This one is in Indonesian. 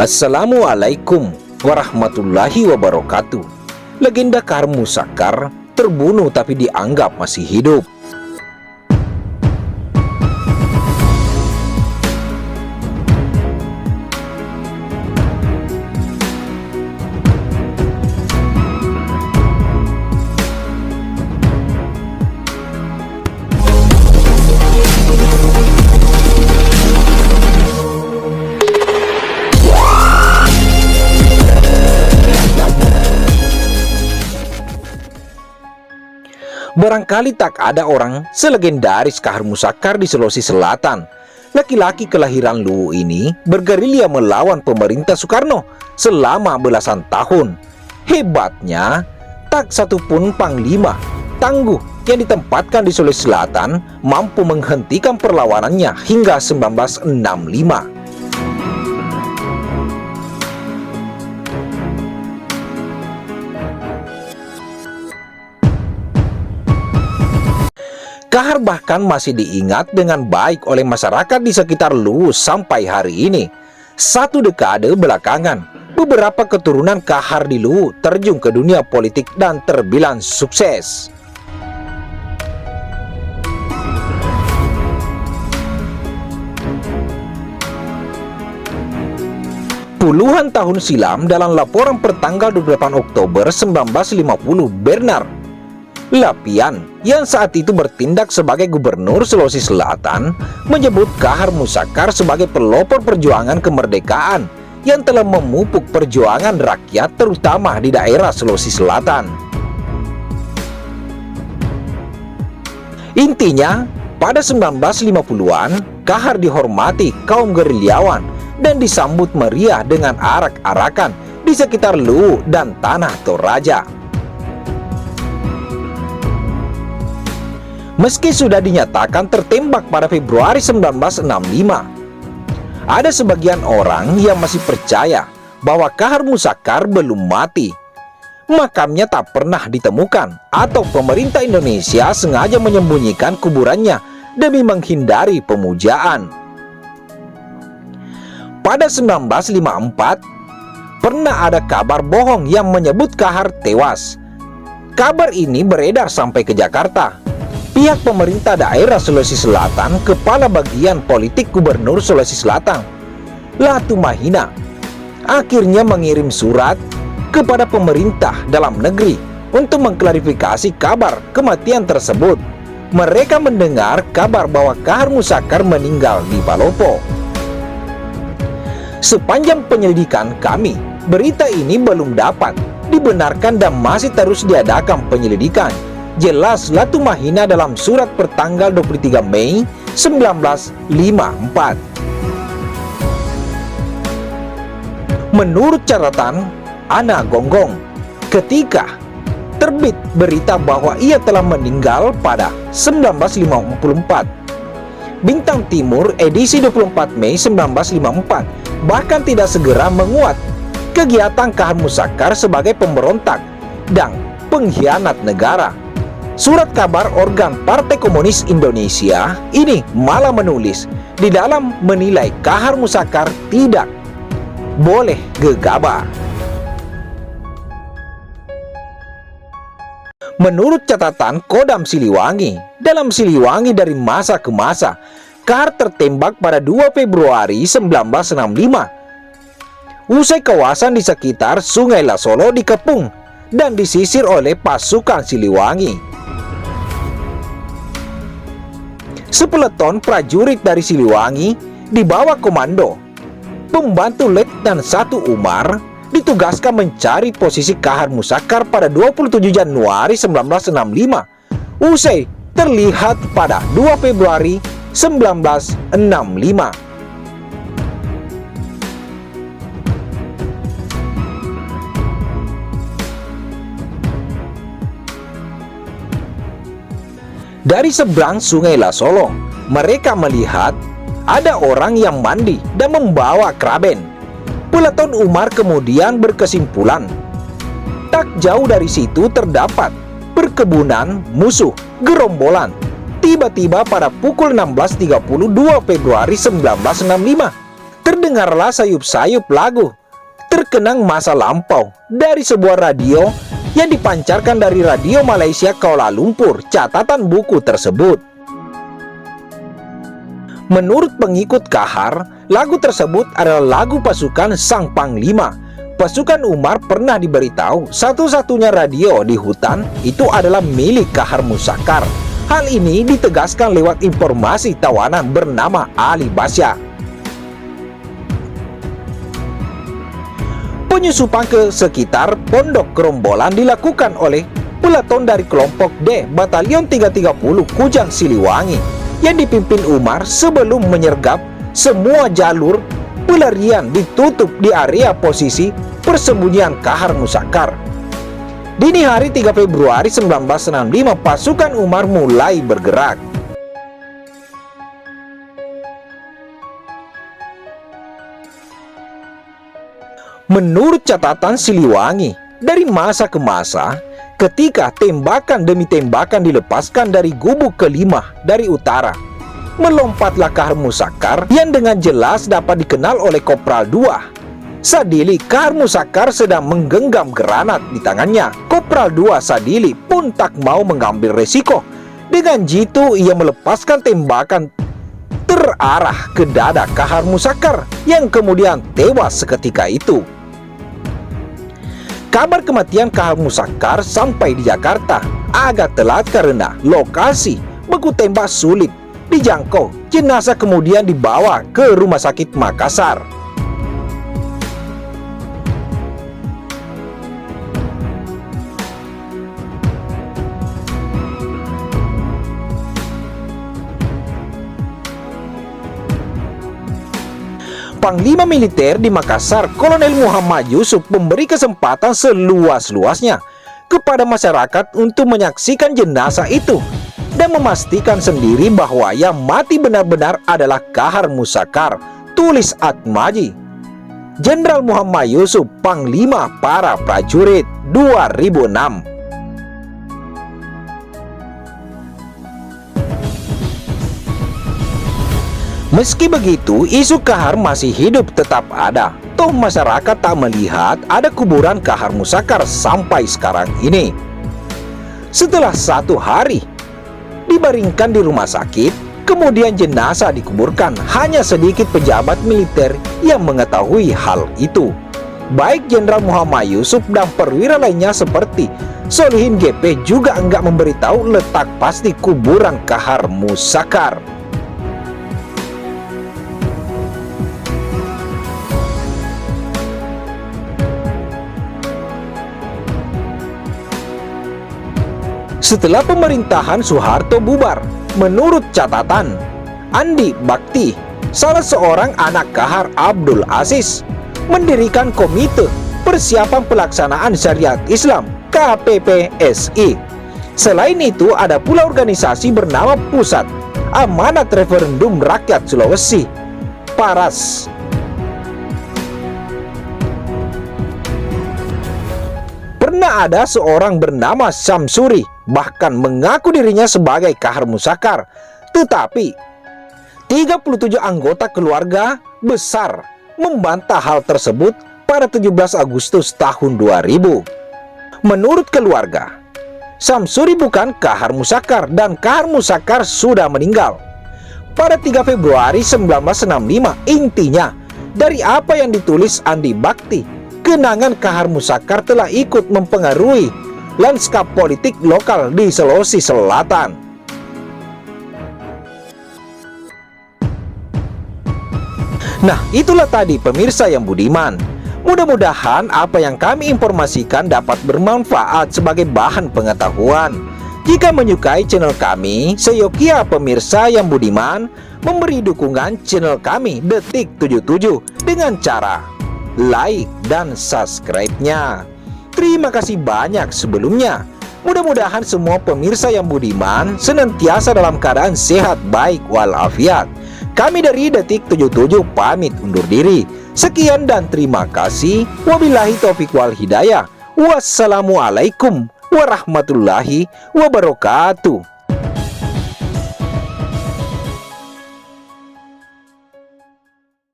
Assalamualaikum warahmatullahi wabarakatuh. Legenda Kahar Muzakkar terbunuh tapi dianggap masih hidup. Barangkali tak ada orang selegendaris Kahar Muzakkar di Sulawesi Selatan. Laki-laki kelahiran Luwu ini bergerilya melawan pemerintah Soekarno selama belasan tahun. Hebatnya, tak satupun panglima tangguh yang ditempatkan di Sulawesi Selatan mampu menghentikan perlawanannya hingga 1965. Kahar bahkan masih diingat dengan baik oleh masyarakat di sekitar Luwu sampai hari ini. Satu dekade belakangan, beberapa keturunan Kahar di Luwu terjun ke dunia politik dan terbilang sukses. Puluhan tahun silam, dalam laporan pertanggal 28 Oktober 1950, Bernard Lapian yang saat itu bertindak sebagai gubernur Sulawesi Selatan menyebut Kahar Muzakkar sebagai pelopor perjuangan kemerdekaan yang telah memupuk perjuangan rakyat terutama di daerah Sulawesi Selatan. Intinya, pada 1950-an, Kahar dihormati kaum gerilyawan dan disambut meriah dengan arak-arakan di sekitar Luwu dan Tanah Toraja. Meski sudah dinyatakan tertembak pada Februari 1965, ada sebagian orang yang masih percaya bahwa Kahar Muzakkar belum mati. Makamnya tak pernah ditemukan atau pemerintah Indonesia sengaja menyembunyikan kuburannya demi menghindari pemujaan. Pada 1954, pernah ada kabar bohong yang menyebut Kahar tewas. Kabar ini beredar sampai ke Jakarta. Pihak pemerintah daerah Sulawesi Selatan, Kepala Bagian Politik Gubernur Sulawesi Selatan, Latumahina, akhirnya mengirim surat kepada pemerintah dalam negeri untuk mengklarifikasi kabar kematian tersebut. Mereka mendengar kabar bahwa Kahar Muzakkar meninggal di Palopo. Sepanjang penyelidikan kami, berita ini belum dapat dibenarkan dan masih terus diadakan penyelidikan, jelas Latumahina dalam surat pertanggal 23 Mei 1954. Menurut catatan Ana Gonggong, ketika terbit berita bahwa ia telah meninggal pada 1954, Bintang Timur edisi 24 Mei 1954 bahkan tidak segera menguat kegiatan Kahar Muzakkar sebagai pemberontak dan pengkhianat negara. Surat kabar organ Partai Komunis Indonesia ini malah menulis di dalam menilai Kahar Muzakkar tidak boleh gegabah. Menurut catatan Kodam Siliwangi, dalam Siliwangi dari masa ke masa, Kahar tertembak pada 2 Februari 1965. Usai kawasan di sekitar Sungai Lasolo dikepung dan disisir oleh pasukan Siliwangi. Sepeleton prajurit dari Siliwangi di bawah komando pembantu Letnan 1 Umar ditugaskan mencari posisi Kahar Muzakkar pada 27 Januari 1965, usai terlihat pada 2 Februari 1965. Dari seberang Sungai Lasolo, mereka melihat ada orang yang mandi dan membawa kraben. Peleton Umar kemudian berkesimpulan, tak jauh dari situ terdapat perkebunan musuh gerombolan. Tiba-tiba pada pukul 16.32 Februari 1965, terdengarlah sayup-sayup lagu terkenang masa lampau dari sebuah radio yang dipancarkan dari Radio Malaysia Kuala Lumpur. Catatan buku tersebut, menurut pengikut Kahar, lagu tersebut adalah lagu pasukan Sang Panglima. Pasukan Umar pernah diberitahu satu-satunya radio di hutan itu adalah milik Kahar Musakar. Hal ini ditegaskan lewat informasi tawanan bernama Ali Basya. Penyusupan ke sekitar Pondok Gerombolan dilakukan oleh peleton dari kelompok D Batalion 330 Kujang Siliwangi yang dipimpin Umar sebelum menyergap semua jalur pelarian ditutup di area posisi persembunyian Kahar Musakar. Dini hari 3 Februari 1965 pasukan Umar mulai bergerak. Menurut catatan Siliwangi, dari masa ke masa, ketika tembakan demi tembakan dilepaskan dari gubuk kelima dari utara, melompatlah Kahar Musakar yang dengan jelas dapat dikenal oleh Kopral 2. Sadili Kahar Musakar sedang menggenggam granat di tangannya. Kopral 2 Sadili pun tak mau mengambil resiko. Dengan jitu ia melepaskan tembakan terarah ke dada Kahar Musakar yang kemudian tewas seketika itu. Kabar kematian Kahar Musakar sampai di Jakarta agak telat karena lokasi baku tembak sulit dijangkau. Jenazah kemudian dibawa ke Rumah Sakit Makassar. Panglima militer di Makassar, Kolonel Muhammad Yusuf, memberi kesempatan seluas-luasnya kepada masyarakat untuk menyaksikan jenazah itu dan memastikan sendiri bahwa yang mati benar-benar adalah Kahar Musakar, tulis Atmaji. Jenderal Muhammad Yusuf, Panglima para prajurit, 2006. Meski begitu, isu Kahar masih hidup tetap ada. Toh masyarakat tak melihat ada kuburan Kahar Musakar sampai sekarang ini. Setelah 1 hari dibaringkan di rumah sakit, kemudian jenazah dikuburkan. Hanya sedikit pejabat militer yang mengetahui hal itu. Baik Jenderal Muhammad Yusuf dan perwira lainnya seperti Solihin GP juga enggak memberitahu letak pasti kuburan Kahar Musakar. Setelah pemerintahan Soeharto bubar, menurut catatan Andi Bakti, salah seorang anak Kahar Abdul Aziz, mendirikan Komite Persiapan Pelaksanaan Syariat Islam KPPSI. Selain itu ada pula organisasi bernama Pusat Amanat Referendum Rakyat Sulawesi, PARAS. Pernah ada seorang bernama Samsuri bahkan mengaku dirinya sebagai Kahar Musakar, tetapi 37 anggota keluarga besar membantah hal tersebut pada 17 Agustus tahun 2000. Menurut keluarga, Samsuri bukan Kahar Musakar dan Kahar Musakar sudah meninggal pada 3 Februari 1965. Intinya, dari apa yang ditulis Andi Bakti, kenangan Kahar Musakar telah ikut mempengaruhi lanskap politik lokal di Sulawesi Selatan. Nah, itulah tadi pemirsa yang budiman. Mudah-mudahan apa yang kami informasikan dapat bermanfaat sebagai bahan pengetahuan. Jika menyukai channel kami, seyogia pemirsa yang budiman memberi dukungan channel kami Detik 77 dengan cara like dan subscribe-nya. Terima kasih banyak sebelumnya. Mudah-mudahan semua pemirsa yang budiman senantiasa dalam keadaan sehat baik walafiat. Kami dari Detik 77 pamit undur diri. Sekian dan terima kasih. Wabillahi taufiq wal hidayah. Wassalamualaikum warahmatullahi wabarakatuh.